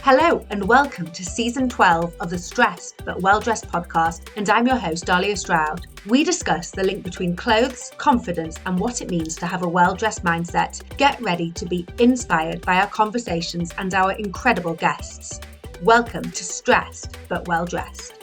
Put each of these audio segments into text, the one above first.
Hello and welcome to Season 12 of the Stressed But Well Dressed podcast, and I'm your host, Dahlia Stroud. We discuss the link between clothes, confidence, and what it means to have a well-dressed mindset. Get ready to be inspired by our conversations and our incredible guests. Welcome to Stressed But Well Dressed.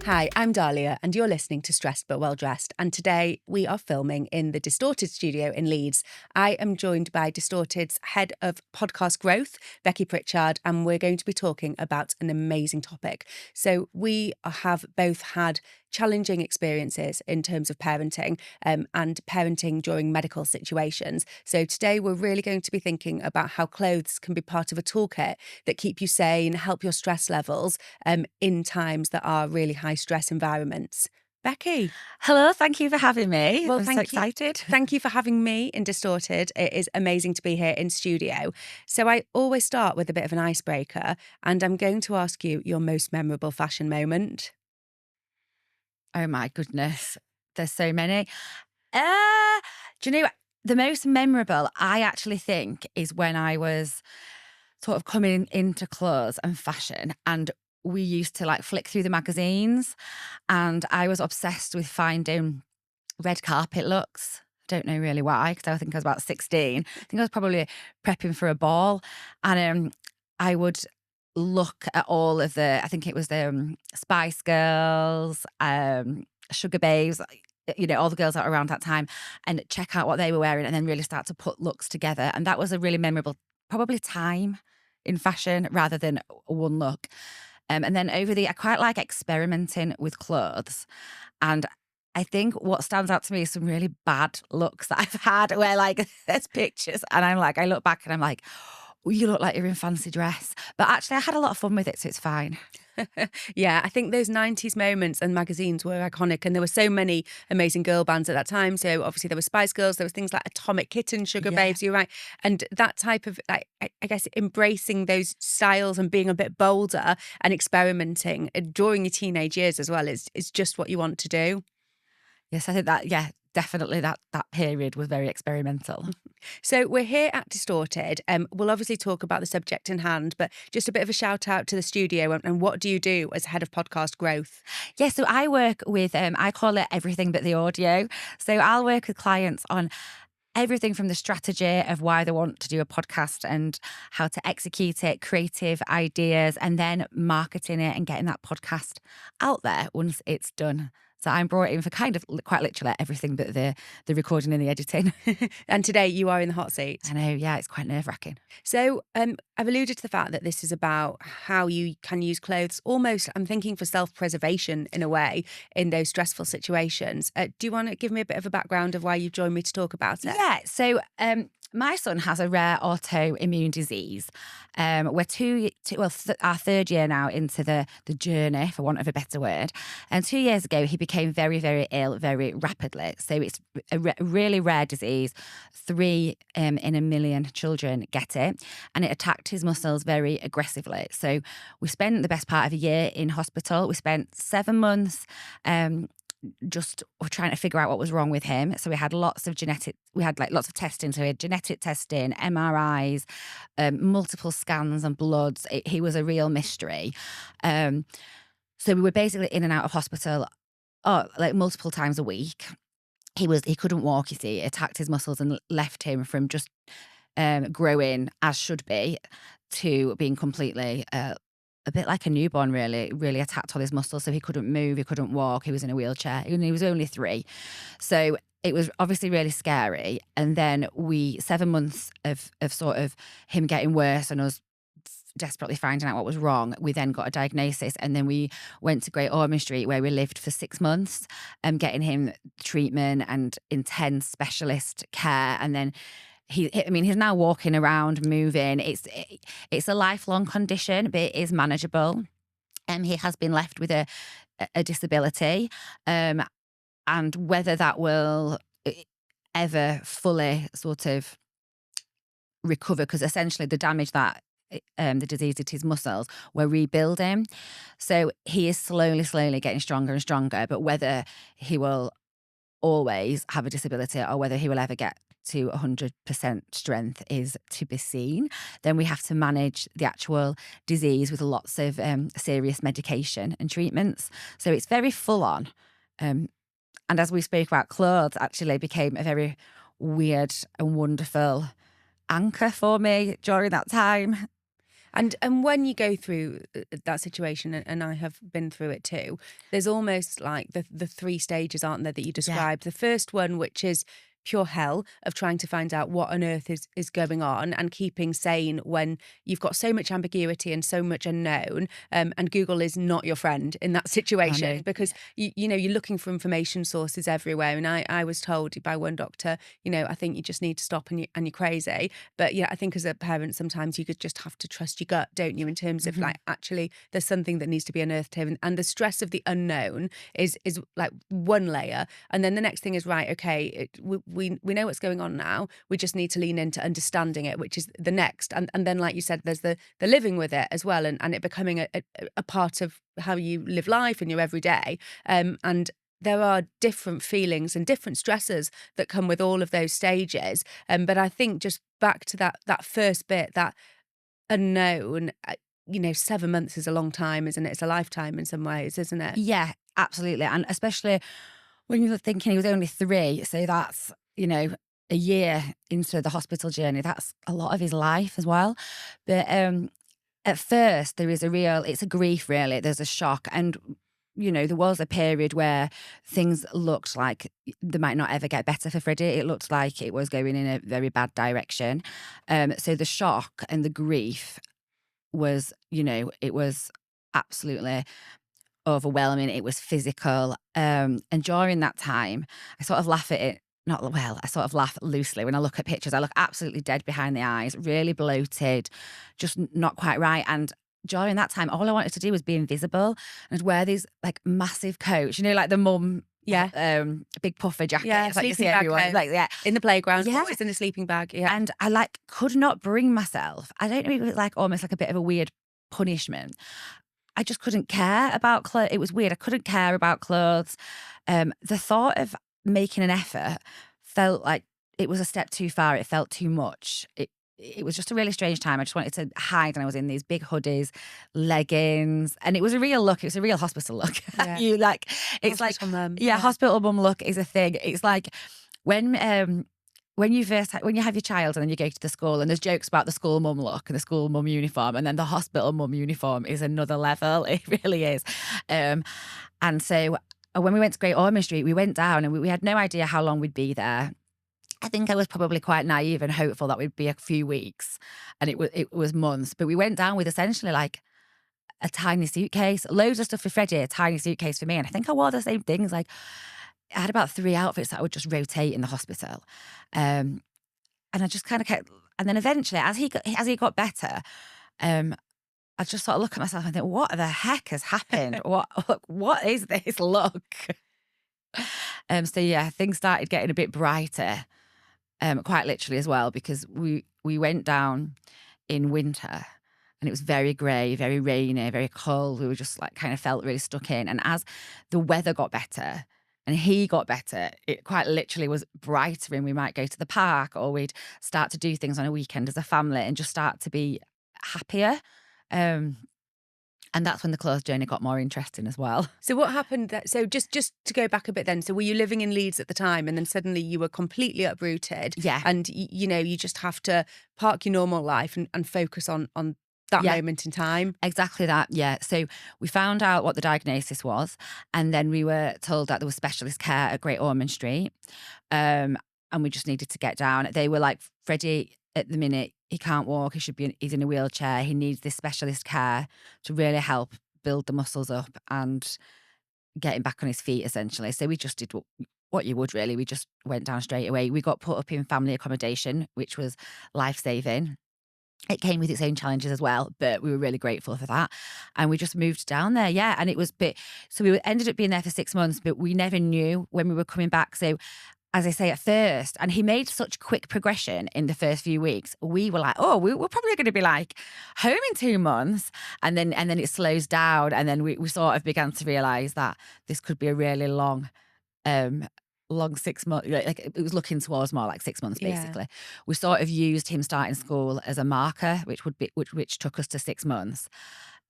Hi, I'm Dahlia and you're listening to Stressed But Well Dressed, and today we are filming in the Distorted studio in Leeds. I am joined by Distorted's head of podcast growth, Becky Pritchard, and we're going to be talking about an amazing topic. So we have both had challenging experiences in terms of parenting and parenting during medical situations. So today we're really going to be thinking about how clothes can be part of a toolkit that keep you sane, help your stress levels in times that are really high stress environments. Becky. Hello, thank you for having me. Well, I'm so excited. Thank you for having me in Distorted. It is amazing to be here in studio. So I always start with a bit of an icebreaker, and I'm going to ask you your most memorable fashion moment. Oh my goodness, there's so many. Do you know, the most memorable I actually think is when I was sort of coming into clothes and fashion, and we used to like flick through the magazines, and I was obsessed with finding red carpet looks. Don't know really why, because I think I was about 16. I think I was probably prepping for a ball, and I would look at all of the, I think it was the Spice Girls, Sugar Babes, you know, all the girls that were around that time, and check out what they were wearing and then really start to put looks together. And that was a really memorable, probably time in fashion rather than one look. And then I quite like experimenting with clothes. And I think what stands out to me is some really bad looks that I've had where like there's pictures and I'm like, I look back and I'm like, oh, you look like you're in fancy dress. But actually I had a lot of fun with it, so it's fine. Yeah, I think those 90s moments and magazines were iconic, and there were so many amazing girl bands at that time. So obviously there were Spice Girls, there was things like Atomic Kitten, Sugar Babes, you're right. And that type of, like, I guess, embracing those styles and being a bit bolder and experimenting during your teenage years as well is just what you want to do. Yes, I think that, yeah, definitely that period was very experimental. So we're here at Distorted. We'll obviously talk about the subject in hand, but just a bit of a shout out to the studio and what do you do as head of podcast growth? Yeah, so I work with, I call it everything but the audio. So I'll work with clients on everything from the strategy of why they want to do a podcast and how to execute it, creative ideas, and then marketing it and getting that podcast out there once it's done. So I'm brought in for kind of quite literally everything but the recording and the editing. And today you are in the hot seat. I know, yeah, it's quite nerve-wracking. So I've alluded to the fact that this is about how you can use clothes almost, I'm thinking, for self-preservation in a way in those stressful situations. Do you want to give me a bit of a background of why you've joined me to talk about it? Yeah, so my son has a rare autoimmune disease. We're our third year now into the journey, for want of a better word. And 2 years ago, he became very, very ill very rapidly. So it's a really rare disease. 3 in a million children get it. And it attacked his muscles very aggressively. So we spent the best part of a year in hospital. We spent 7 months just trying to figure out what was wrong with him. So we had lots of lots of testing. So we had genetic testing, MRIs, multiple scans and bloods. He was a real mystery. So we were basically in and out of hospital like multiple times a week. He couldn't walk, you see. It attacked his muscles and left him from just growing as should be to being completely a bit like a newborn, really attacked all his muscles. So he couldn't move, he couldn't walk, he was in a wheelchair. He was only 3. So it was obviously really scary. And then 7 months of sort of him getting worse and us desperately finding out what was wrong. We then got a diagnosis, and then we went to Great Ormond Street where we lived for 6 months, getting him treatment and intense specialist care. And then he's now walking around, moving. It's a lifelong condition, but it is manageable. He has been left with a disability, and whether that will ever fully sort of recover, because essentially the damage that the disease did to his muscles, we're rebuilding. So he is slowly getting stronger and stronger, but whether he will always have a disability or whether he will ever get to 100% strength is to be seen. Then we have to manage the actual disease with lots of serious medication and treatments. So it's very full on. And as we spoke about, clothes actually became a very weird and wonderful anchor for me during that time. And when you go through that situation, and I have been through it too, there's almost like the 3 stages, aren't there, that you described? The first one, which is pure hell of trying to find out what on earth is going on and keeping sane when you've got so much ambiguity and so much unknown, and Google is not your friend in that situation, because you know, you're looking for information sources everywhere. And I was told by one doctor, you know, I think you just need to stop and you're crazy. But yeah, I think as a parent sometimes you could just have to trust your gut, don't you, in terms of like, actually there's something that needs to be unearthed here, and the stress of the unknown is like one layer, and then the next thing is, right, okay, we know what's going on now. We just need to lean into understanding it, which is the next. And then, like you said, there's the living with it as well, and it becoming a part of how you live life in your everyday. And there are different feelings and different stresses that come with all of those stages. But I think just back to that first bit, that unknown, you know, 7 months is a long time, isn't it? It's a lifetime in some ways, isn't it? Yeah, absolutely. And especially when you're thinking he was only 3, so that's, you know, a year into the hospital journey. That's a lot of his life as well. But at first there is it's a grief really. There's a shock, and you know, there was a period where things looked like they might not ever get better for Freddie. It looked like it was going in a very bad direction. So the shock and the grief was, you know, it was absolutely overwhelming. It was physical. And during that time, I sort of laugh at it. I sort of laugh loosely when I look at pictures. I look absolutely dead behind the eyes, really bloated, just not quite right. And during that time, all I wanted to do was be invisible and wear these like massive coats, you know, like the mum, big puffer jacket. Yeah, like you see bag everyone, like in the playground, yeah, always in a sleeping bag. Yeah, and I like could not bring myself. I don't know if it was like almost like a bit of a weird punishment. I just couldn't care about clothes. It was weird. I couldn't care about clothes. The thought of making an effort felt like it was a step too far. It felt too much. It was just a really strange time. I just wanted to hide, and I was in these big hoodies, leggings, and it was a real look. It was a real hospital look. Yeah. You like, it's hospital like, mum. Yeah, hospital mum look is a thing. It's like when you have your child and then you go to the school and there's jokes about the school mum look and the school mum uniform, and then the hospital mum uniform is another level. It really is. And so when we went to Great Ormond Street, we went down and we had no idea how long we'd be there. I think I was probably quite naive and hopeful that we'd be a few weeks, and it was months. But we went down with essentially like a tiny suitcase, loads of stuff for Freddie, a tiny suitcase for me. And I think I wore the same things. Like I had about 3 outfits that I would just rotate in the hospital. And I just kind of kept, and then eventually as he got better, I just sort of look at myself and think, what the heck has happened? What is this look? So yeah, things started getting a bit brighter, quite literally as well, because we went down in winter and it was very grey, very rainy, very cold. We were just like kind of felt really stuck in. And as the weather got better and he got better, it quite literally was brighter, and we might go to the park or we'd start to do things on a weekend as a family and just start to be happier. And that's when the clothes journey got more interesting as well. So what happened? So just to go back a bit then, so were you living in Leeds at the time and then suddenly you were completely uprooted? Yeah. And, you know, you just have to park your normal life and focus on that moment in time? Exactly that, yeah. So we found out what the diagnosis was, and then we were told that there was specialist care at Great Ormond Street, and we just needed to get down. They were like, Freddie, at the minute, he can't walk, he's in a wheelchair, he needs this specialist care to really help build the muscles up and get him back on his feet, essentially. So we just did what you would really. We just went down straight away. We got put up in family accommodation, which was life-saving. It came with its own challenges as well, but we were really grateful for that. And we just moved down there, yeah. And it was so we ended up being there for 6 months, but we never knew when we were coming back. So as I say, at first, and he made such quick progression in the first few weeks, we were like, oh, we're probably going to be like home in 2 months. And then it slows down. And then we sort of began to realise that this could be a really long long 6 months, like it was looking towards more like 6 months, Yeah. basically. We sort of used him starting school as a marker, which took us to 6 months.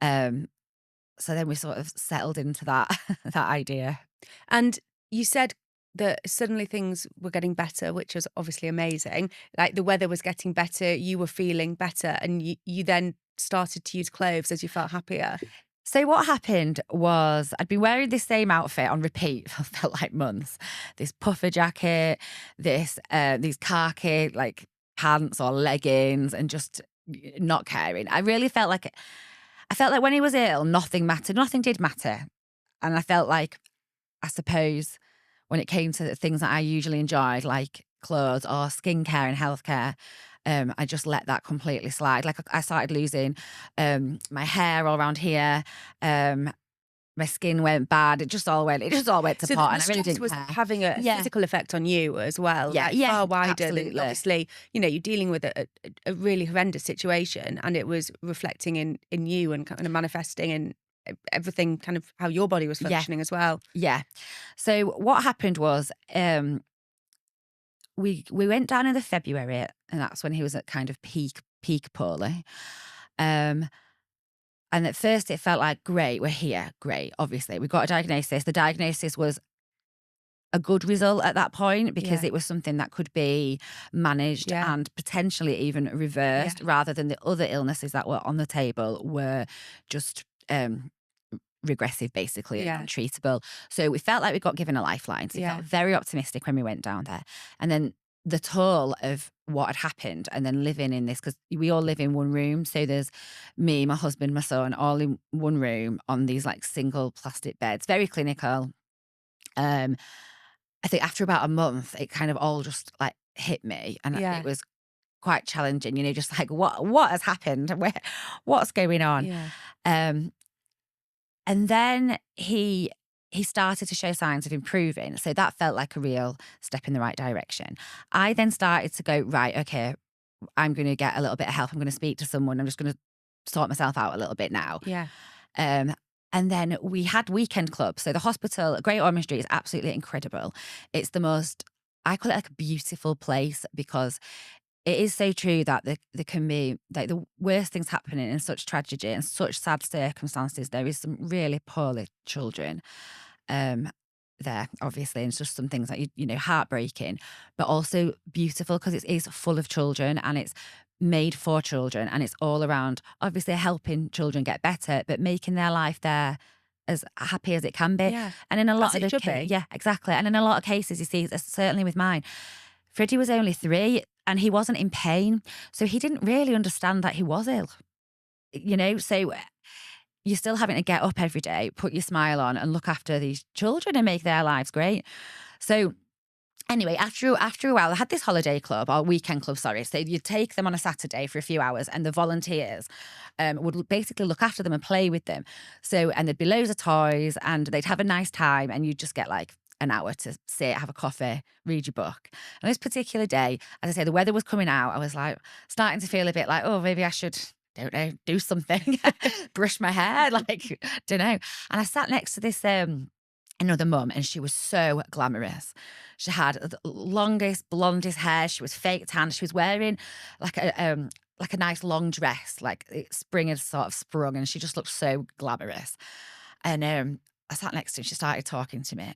So then we sort of settled into that that idea. And you said that suddenly things were getting better, which was obviously amazing. Like the weather was getting better, you were feeling better, and you then started to use clothes as you felt happier. So what happened was I'd been wearing this same outfit on repeat for felt like months. This puffer jacket, these khaki like pants or leggings, and just not caring. I felt like when he was ill, nothing mattered. Nothing did matter. And I felt like, I suppose, when it came to the things that I usually enjoyed, like clothes or skincare and healthcare, I just let that completely slide. Like I started losing my hair all around here. My skin went bad. It just all went to pot, and I really didn't was care. having a physical effect on you as well. Yeah, like far wider. absolutely. Than, obviously, you're dealing with a really horrendous situation, and it was reflecting in you and kind of manifesting in everything, kind of how your body was functioning as well. Yeah. So what happened was, we went down in the February, and that's when he was at kind of peak poorly. And at first it felt like, great, we're here, great. Obviously, we got a diagnosis. The diagnosis was a good result at that point, because it was something that could be managed and potentially even reversed, rather than the other illnesses that were on the table were just regressive, basically, and untreatable. So we felt like we got given a lifeline. So we felt very optimistic when we went down there. And then the toll of what had happened, and then living in this, because we all live in one room. So there's me, my husband, my son, all in one room on these like single plastic beds, very clinical. I think after about a month, it kind of all just like hit me, and it was quite challenging, just like what has happened? What's going on? And then he started to show signs of improving. So that felt like a real step in the right direction. I then started to go, right, okay, I'm going to get a little bit of help. I'm going to speak to someone. I'm just going to sort myself out a little bit now. And then we had weekend clubs. So the hospital, Great Ormond Street, is absolutely incredible. It's the most, I call it like a beautiful place, because it is so true that there can be like the worst things happening in such tragedy and such sad circumstances. There is some really poorly children there, obviously, and it's just some things that heartbreaking, but also beautiful, because it is full of children and it's made for children, and it's all around obviously helping children get better, but making their life there as happy as it can be. And in a lot of the cases, exactly. And in a lot of cases, you see, certainly with mine, Freddie was only 3 and he wasn't in pain. So he didn't really understand that he was ill, so you're still having to get up every day, put your smile on and look after these children and make their lives great. So anyway, after a while, I had this holiday club, or weekend club, sorry. So you'd take them on a Saturday for a few hours, and the volunteers would basically look after them and play with them. So, and there'd be loads of toys, and they'd have a nice time, and you'd just get like an hour to sit, have a coffee, read your book. And this particular day, as I say, the weather was coming out. I was like starting to feel a bit like, oh, maybe I should, don't know, do something, brush my hair, like, don't know. And I sat next to this another mum, and she was so glamorous. She had the longest, blondest hair. She was fake tan. She was wearing like a nice long dress, like spring had sort of sprung, and she just looked so glamorous. And I sat next to her, and she started talking to me.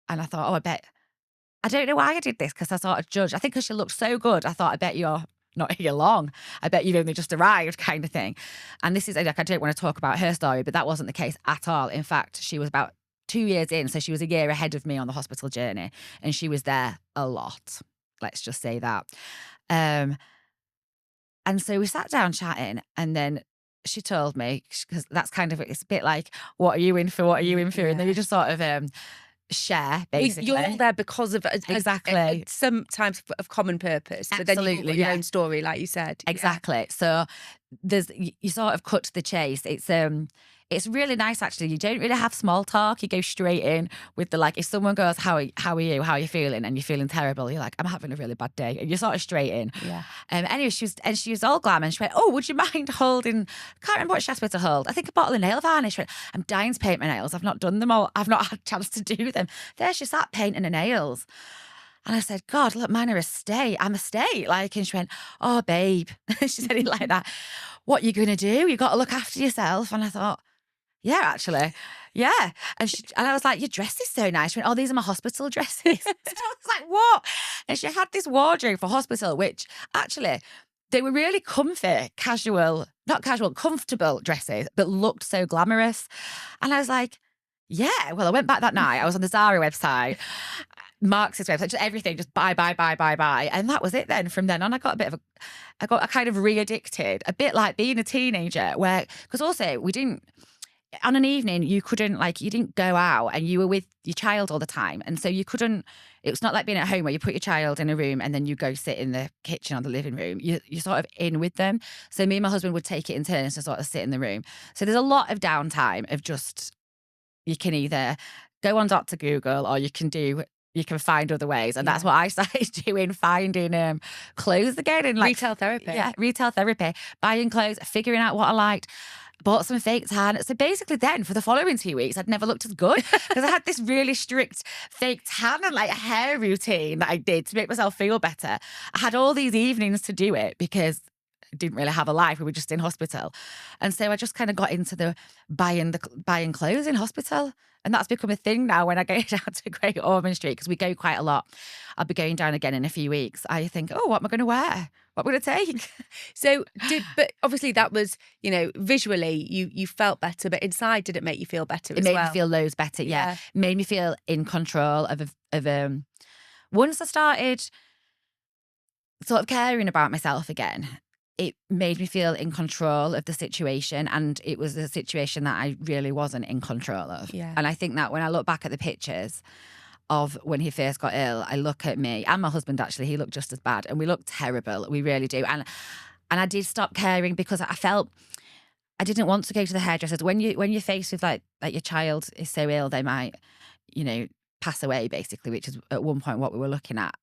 And I thought, I don't know why I did this, because I sort of judged. I think because she looked so good, I thought, I bet you're not here long. I bet you've only just arrived, kind of thing. And this is like, I don't want to talk about her story, but that wasn't the case at all. In fact, she was about 2 years in, so she was a year ahead of me on the hospital journey, and she was there a lot. Let's just say that. And so we sat down chatting, and then she told me, because that's kind of, it's a bit like, what are you in for? What are you in for? And then you just sort of share, basically. You're all there because of exactly some types of common purpose, but absolutely, then you've got your own story, like you said. Exactly. So you sort of cut to the chase. It's it's really nice, actually. You don't really have small talk. You go straight in with the, like, if someone goes, how are you? How are you feeling? And you're feeling terrible. You're like, I'm having a really bad day. And you're sort of straight in. Yeah. Anyway, she was all glam, and she went, oh, would you mind holding, I can't remember what she asked me to hold. I think a bottle of nail varnish. She went, I'm dying to paint my nails. I've not done them all. I've not had a chance to do them. There she sat painting her nails. And I said, God, look, mine are a state. I'm a state. Like, and she went, oh, babe. She said it like that. What are you going to do? You got to look after yourself. And I thought, yeah, actually. Yeah. And I was like, your dress is so nice. She went, oh, these are my hospital dresses. I was like, what? And she had this wardrobe for hospital, which actually, they were really comfy, comfortable dresses, but looked so glamorous. And I was like, yeah. Well, I went back that night. I was on the Zara website. Marks' website, just everything, just buy. And that was it then. From then on, I got kind of re-addicted, a bit like being a teenager, because also we didn't, on an evening, you didn't go out and you were with your child all the time. And so it was not like being at home where you put your child in a room and then you go sit in the kitchen or the living room. You're sort of in with them. So me and my husband would take it in turns to sort of sit in the room. So there's a lot of downtime of just, you can either go on Dr. Google or you can find other ways. And that's what I started doing, finding clothes again. And retail therapy. Yeah, retail therapy. Buying clothes, figuring out what I liked. Bought some fake tan. So basically then, for the following 2 weeks, I'd never looked as good because I had this really strict fake tan and hair routine that I did to make myself feel better. I had all these evenings to do it because I didn't really have a life. We were just in hospital. And so I just kind of got into the buying clothes in hospital. And that's become a thing now when I go down to Great Ormond Street, because we go quite a lot. I'll be going down again in a few weeks. I think, oh, what am I going to wear? What am I going to take? So, but obviously that was, visually you felt better, but inside, did it make you feel better as well? It made me feel loads better, yeah. It made me feel in control of once I started sort of caring about myself again, it made me feel in control of the situation, and it was a situation that I really wasn't in control of. Yeah. And I think that when I look back at the pictures of when he first got ill, I look at me and my husband, actually, he looked just as bad, and we looked terrible. We really do. And I did stop caring because I felt I didn't want to go to the hairdressers. When you're faced with like your child is so ill, they might, pass away, basically, which is at one point what we were looking at.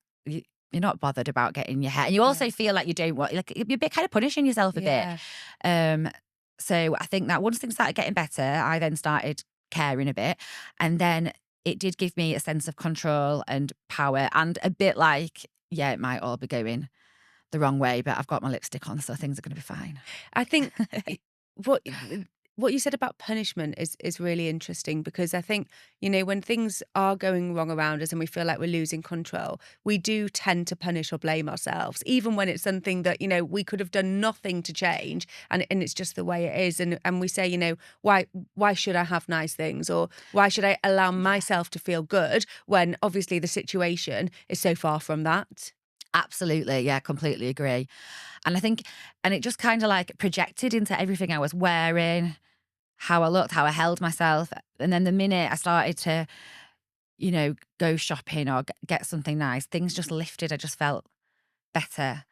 You're not bothered about getting your hair. And you also feel like you don't want, you're a bit kind of punishing yourself a bit. So I think that once things started getting better, I then started caring a bit. And then it did give me a sense of control and power, and a bit like, yeah, it might all be going the wrong way, but I've got my lipstick on, so things are going to be fine. I think what you said about punishment is really interesting, because I think, when things are going wrong around us and we feel like we're losing control, we do tend to punish or blame ourselves, even when it's something that, we could have done nothing to change, and it's just the way it is. And we say, why should I have nice things, or why should I allow myself to feel good when obviously the situation is so far from that? Absolutely. Yeah, completely agree. And I think, and it just kind of projected into everything I was wearing, how I looked, how I held myself. And then the minute I started to, go shopping or get something nice, things just lifted. I just felt better.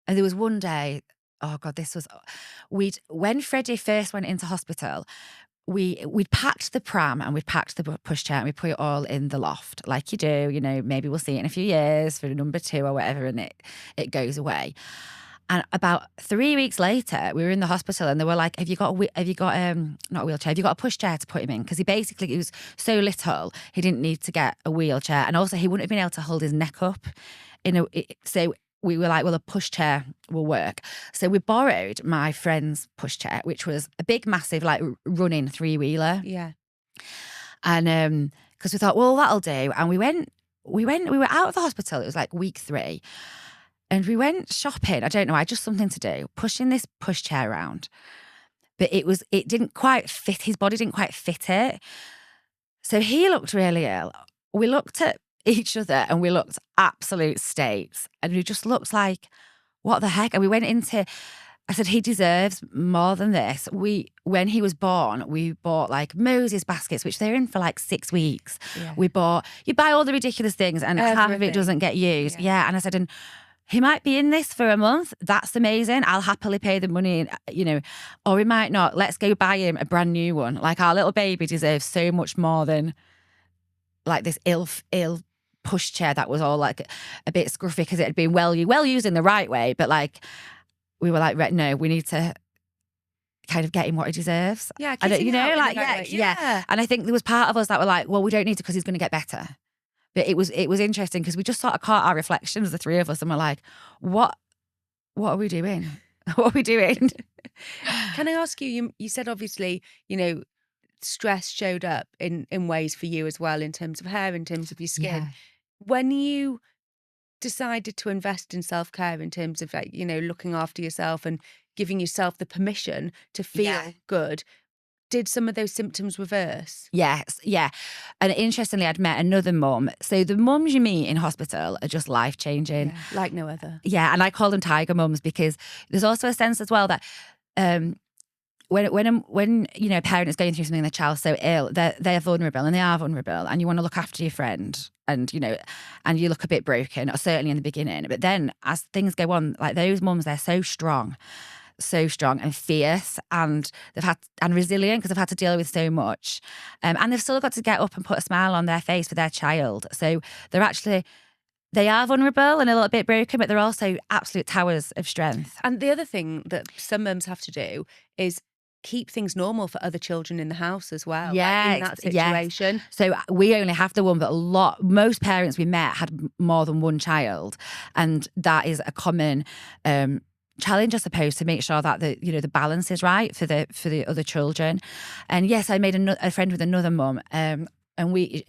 And there was one day, oh God, when Freddie first went into hospital, we'd packed the pram and we'd packed the pushchair and we put it all in the loft, like you do, maybe we'll see it in a few years for number 2 or whatever, and it goes away. And about 3 weeks later, we were in the hospital and they were like, have you got not a wheelchair, have you got a pushchair to put him in? Because he was so little, he didn't need to get a wheelchair. And also he wouldn't have been able to hold his neck up. So we were like, well, a pushchair will work. So we borrowed my friend's pushchair, which was a big, massive, running 3-wheeler. Yeah. And because we thought, well, that'll do. And we were out of the hospital. It was week 3. And we went shopping. I don't know. I had just something to do, pushing this pushchair around. But it didn't quite fit. His body didn't quite fit it. So he looked really ill. We looked at each other and we looked absolute states. And we just looked like, what the heck? And we went into, I said, he deserves more than this. When he was born, we bought Moses baskets, which they're in for 6 weeks. Yeah. You buy all the ridiculous things and half of it doesn't get used. Yeah. And I said, and he might be in this for a month. That's amazing. I'll happily pay the money, you know, or he might not. Let's go buy him a brand new one. Like, our little baby deserves so much more than like this ill pushchair that was all like a bit scruffy because it had been well used in the right way. But like, we were like, right, no, we need to kind of get him what he deserves. Yeah, you know, like, yeah. And I think there was part of us that were like, well, we don't need to because he's going to get better. But it was interesting because we just sort of caught our reflections, the three of us, and we're like, what are we doing? What are we doing? Can I ask you, you said obviously, you know, stress showed up in ways for you as well, in terms of hair, in terms of your skin. Yeah. When you decided to invest in self-care in terms of, like, you know, looking after yourself and giving yourself the permission to feel good, did some of those symptoms reverse? Yes, yeah. And interestingly, I'd met another mum. So the mums you meet in hospital are just life-changing. Yeah, like no other. Yeah, and I call them tiger mums because there's also a sense as well that when you know, a parent is going through something, their child's so ill, they're vulnerable, and they are vulnerable, and you want to look after your friend, and you know, and you look a bit broken, or certainly in the beginning. But then as things go on, like those mums, they're so strong and fierce, and resilient because they've had to deal with so much, and they've still got to get up and put a smile on their face for their child. So they are vulnerable and a little bit broken, but they're also absolute towers of strength. And the other thing that some mums have to do is keep things normal for other children in the house as well. Yeah, like in that situation. Yes. So we only have the one, but most parents we met had more than one child, and that is a common challenge, I suppose, to make sure that the balance is right for the other children. And yes, I made a friend with another mum, and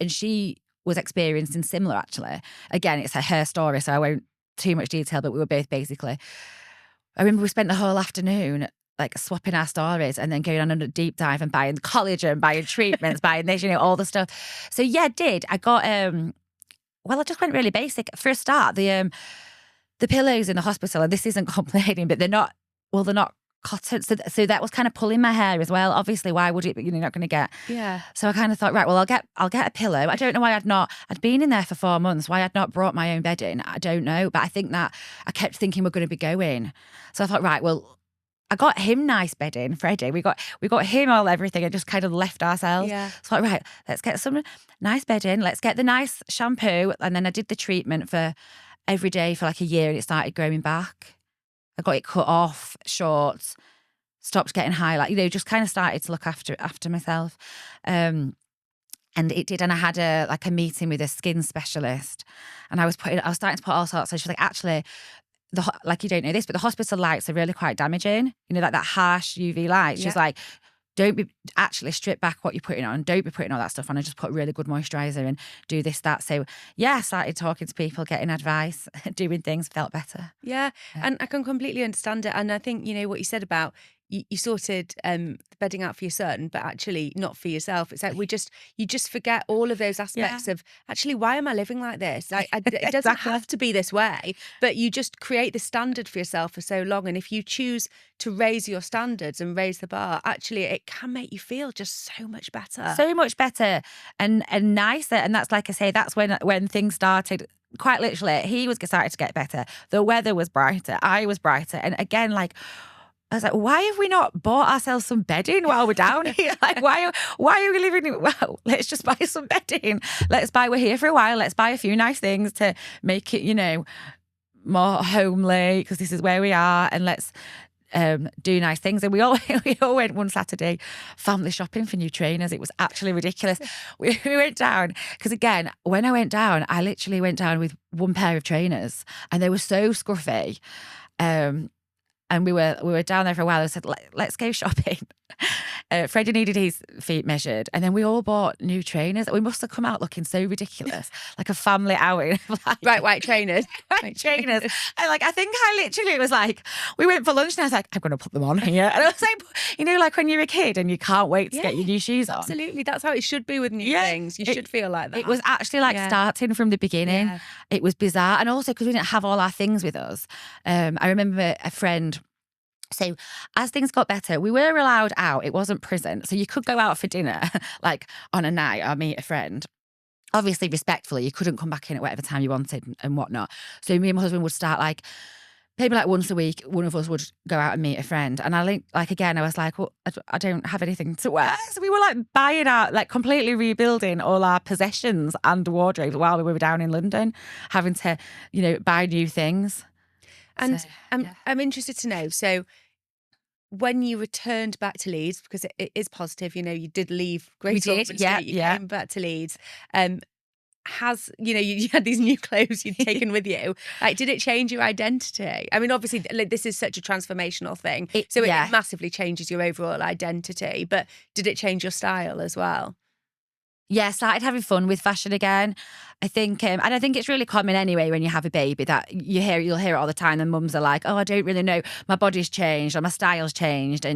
she was experiencing similar, actually. Again, it's her story, so I won't too much detail, but we were both basically, I remember we spent the whole afternoon like swapping our stories and then going on a deep dive and buying collagen, buying treatments, buying this, you know, all the stuff. So yeah, I got, I just went really basic. For a start, the pillows in the hospital, and this isn't complaining, but they're not cotton. So that was kind of pulling my hair as well. Obviously, why would it? But you're not going to get. Yeah. So I kind of thought, right, well, I'll get a pillow. I don't know why I'd been in there for 4 months. Why I'd not brought my own bedding, I don't know. But I think that I kept thinking we're going to be going. So I thought, right, well, I got him nice bedding, Freddie. We got him all everything and just kind of left ourselves. Yeah. So I thought, right, let's get some nice bedding. Let's get the nice shampoo. And then I did the treatment for every day for like a year, and it started growing back. I got it cut off, short, stopped getting highlight, you know, just kind of started to look after myself. And it did. And I had a meeting with a skin specialist, and I was starting to put all sorts. So she's like, actually, you don't know this, but the hospital lights are really quite damaging. You know, like that harsh UV light. She's like, don't be actually strip back what you're putting on. Don't be putting all that stuff on, and just put really good moisturiser and do this, that. So yeah, I started talking to people, getting advice, doing things, felt better. Yeah. And I can completely understand it. And I think, you know, what you said about you sorted the bedding out for your son, but actually not for yourself. It's like you just forget all of those aspects of actually, why am I living like this? Like, it doesn't have to be this way, but you just create the standard for yourself for so long. And if you choose to raise your standards and raise the bar, actually it can make you feel just so much better. So much better and nicer. And that's, like I say, that's when things started. Quite literally, he was starting to get better. The weather was brighter. I was brighter. And again, like, I was like, why have we not bought ourselves some bedding while we're down here? Like, why are we living? Well, let's just buy some bedding. We're here for a while. Let's buy a few nice things to make it, you know, more homely, because this is where we are. And let's do nice things. And we all went one Saturday family shopping for new trainers. It was actually ridiculous. We went down, because again, when I went down, I literally went down with one pair of trainers, and they were so scruffy. And we were down there for a while. I said, let's go shopping. Freddie needed his feet measured, and then we all bought new trainers. We must have come out looking so ridiculous, like a family outing. Bright white trainers. White trainers. And like, I think I literally was like, we went for lunch and I was like, I'm going to put them on here. And I was like, you know, like when you're a kid and you can't wait to get your new shoes on. Absolutely. That's how it should be with new things. You should feel like that. It was actually like starting from the beginning. Yeah. It was bizarre. And also because we didn't have all our things with us. I remember a friend. So as things got better, we were allowed out. It wasn't prison. So you could go out for dinner, like on a night or meet a friend. obviously respectfully, you couldn't come back in at whatever time you wanted and whatnot. So me and my husband would start like, maybe like once a week, one of us would go out and meet a friend. And again, I was like, well, I don't have anything to wear. So we were like buying out, like completely rebuilding all our possessions and wardrobes while we were down in London, having to, buy new things. And So, I'm interested to know, so when you returned back to Leeds, because it is positive, you did leave Great Ormond Street, you came back to Leeds, you had these new clothes you'd taken with you. Like, did it change your identity? I mean, obviously, this is such a transformational thing. It massively changes your overall identity. But did it change your style as well? Yeah, started having fun with fashion again. I think, and I think it's really common anyway when you have a baby that you'll hear it all the time. And mums are like, "Oh, I don't really know, my body's changed or my style's changed,"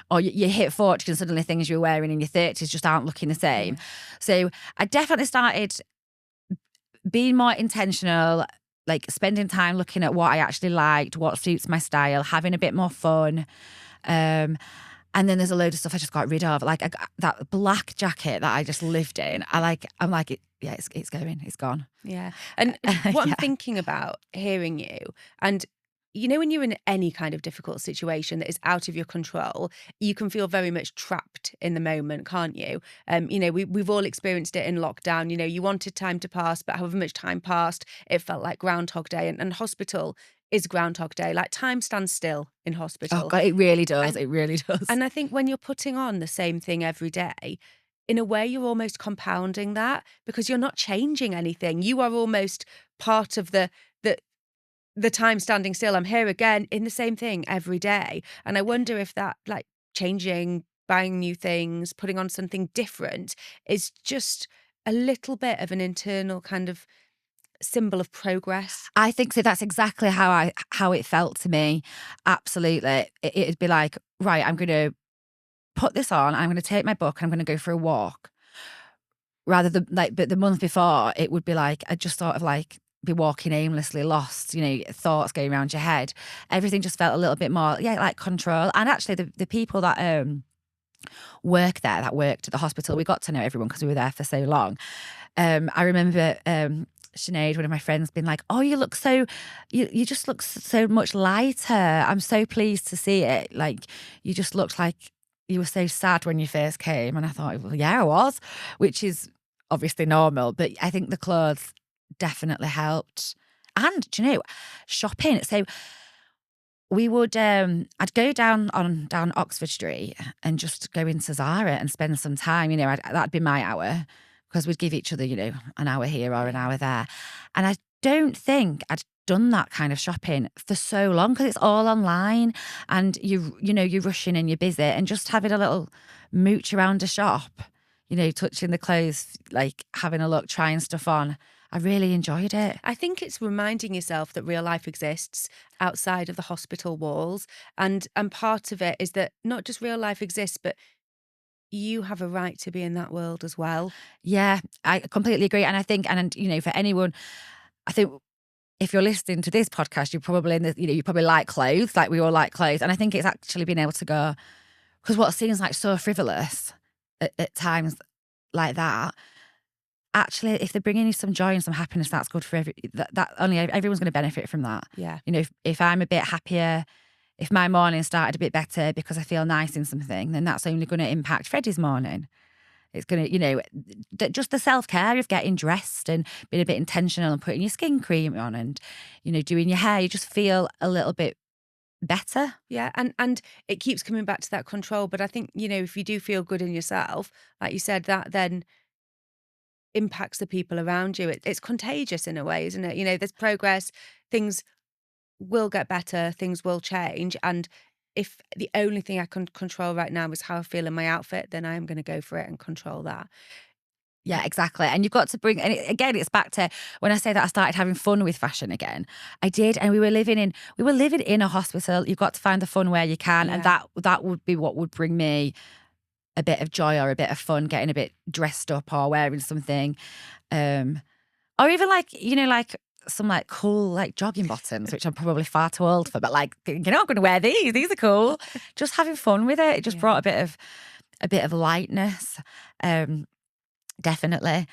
or you hit 40 and suddenly things you were wearing in your 30s just aren't looking the same. Yeah. So I definitely started being more intentional, like spending time looking at what I actually liked, what suits my style, having a bit more fun. And then there's a load of stuff I just got rid of, like that black jacket that I just lived in. I'm like, it's going, it's gone. Yeah. And what I'm thinking about hearing you, and when you're in any kind of difficult situation that is out of your control, you can feel very much trapped in the moment, can't you? We've all experienced it in lockdown. You wanted time to pass, but however much time passed, it felt like Groundhog Day. And hospital is Groundhog Day. Like, time stands still in hospital. Oh God, it really does. It really does. And I think when you're putting on the same thing every day, in a way, you're almost compounding that, because you're not changing anything. You are almost part of the time standing still. I'm here again in the same thing every day. And I wonder if that, like, changing, buying new things, putting on something different is just a little bit of an internal kind of symbol of progress. I think so. That's exactly how it felt to me. Absolutely. It'd be like, right, I'm going to put this on, I'm going to take my book and I'm going to go for a walk. Rather than but the month before, it would be like, I just sort of like be walking aimlessly, lost, thoughts going around your head. Everything just felt a little bit more, like control. And actually the people that worked at the hospital, we got to know everyone because we were there for so long. I remember Sinead, one of my friends, been like, "Oh, you look you just look so much lighter. I'm so pleased to see it. Like, you just looked like you were so sad when you first came." And I thought, well, yeah, I was, which is obviously normal. But I think the clothes definitely helped. And, shopping. So we would, I'd go down Oxford Street and just go into Zara and spend some time. That'd be my hour, because we'd give each other, an hour here or an hour there. And I don't think I'd done that kind of shopping for so long, because it's all online and you're rushing and you're busy, and just having a little mooch around a shop, touching the clothes, like having a look, trying stuff on. I really enjoyed it. I think it's reminding yourself that real life exists outside of the hospital walls. And part of it is that not just real life exists, but you have a right to be in that world as well. Yeah, I completely agree. And I think, for anyone, I think if you're listening to this podcast, you're probably you probably like clothes, like we all like clothes. And I think it's actually being able to go, because what seems like so frivolous at times like that, actually, if they're bringing you some joy and some happiness, that's good for everyone's going to benefit from that. Yeah. If I'm a bit happier, if my morning started a bit better because I feel nice in something, then that's only going to impact Freddie's morning. It's going to, just the self-care of getting dressed and being a bit intentional and putting your skin cream on and, doing your hair, you just feel a little bit better. Yeah, and it keeps coming back to that control. But I think, if you do feel good in yourself, like you said, that then impacts the people around you. It's contagious in a way, isn't it? There's progress, things will get better, things will change. And if the only thing I can control right now is how I feel in my outfit, then I am going to go for it and control that. Yeah, exactly. And you've got to bring, and again, it's back to when I say that I started having fun with fashion again. I did, and we were living in a hospital. You've got to find the fun where you can, and that would be what would bring me a bit of joy or a bit of fun, getting a bit dressed up or wearing something, or even like some like cool like jogging bottoms, which I'm probably far too old for, but like, I'm going to wear these. These are cool. Just having fun with it. It just brought a bit of lightness. Definitely.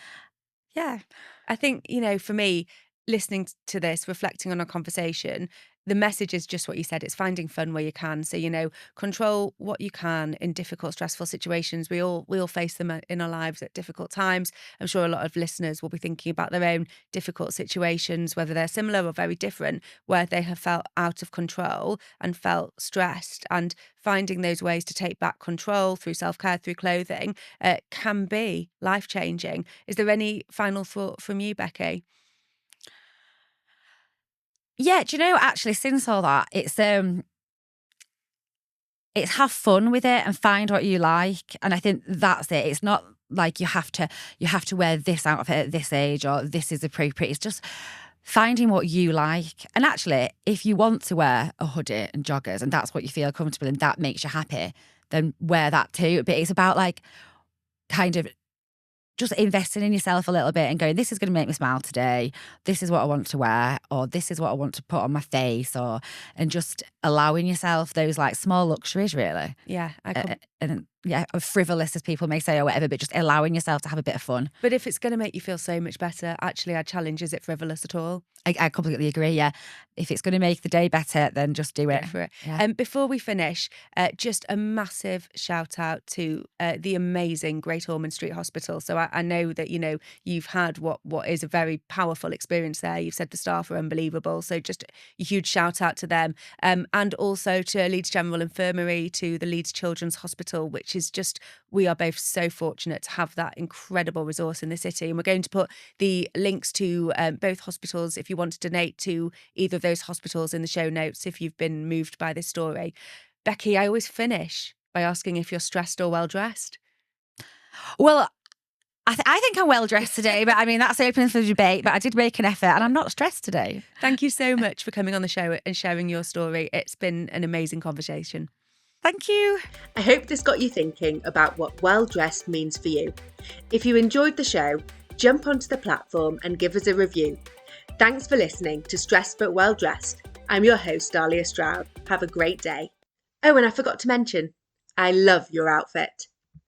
Yeah. I think, for me, listening to this, reflecting on our conversation, the message is just what you said. It's finding fun where you can. So, control what you can in difficult, stressful situations. We all face them in our lives at difficult times. I'm sure a lot of listeners will be thinking about their own difficult situations, whether they're similar or very different, where they have felt out of control and felt stressed. And finding those ways to take back control through self-care, through clothing, can be life-changing. Is there any final thought from you, Becky? Yeah, do you know, actually, since all that, it's have fun with it and find what you like. And I think that's it. It's not like you have to wear this outfit at this age or this is appropriate. It's just finding what you like. And actually, if you want to wear a hoodie and joggers and that's what you feel comfortable and that makes you happy, then wear that too. But it's about like kind of just investing in yourself a little bit and going, this is going to make me smile today. This is what I want to wear, or this is what I want to put on my face, and just allowing yourself those like small luxuries, really. Yeah. Frivolous as people may say or whatever, but just allowing yourself to have a bit of fun. But if it's going to make you feel so much better, actually, I challenge, is it frivolous at all? I completely agree, yeah. If it's going to make the day better, then just do it. Go for it. Yeah. Before we finish, just a massive shout out to the amazing Great Ormond Street Hospital. So I know that, you've had what is a very powerful experience there. You've said the staff are unbelievable. So just a huge shout out to them. And also to Leeds General Infirmary, to the Leeds Children's Hospital, which is just, we are both so fortunate to have that incredible resource in the city. And we're going to put the links to both hospitals if you want to donate to either of those hospitals in the show notes if you've been moved by this story. Becky, I always finish by asking if you're stressed or well dressed. Well, I think I'm well dressed today, but I mean, that's open for debate, but I did make an effort and I'm not stressed today. Thank you so much for coming on the show and sharing your story. It's been an amazing conversation. Thank you. I hope this got you thinking about what well dressed means for you. If you enjoyed the show, jump onto the platform and give us a review. Thanks for listening to Stressed But Well Dressed. I'm your host, Dahlia Stroud. Have a great day. Oh, and I forgot to mention, I love your outfit.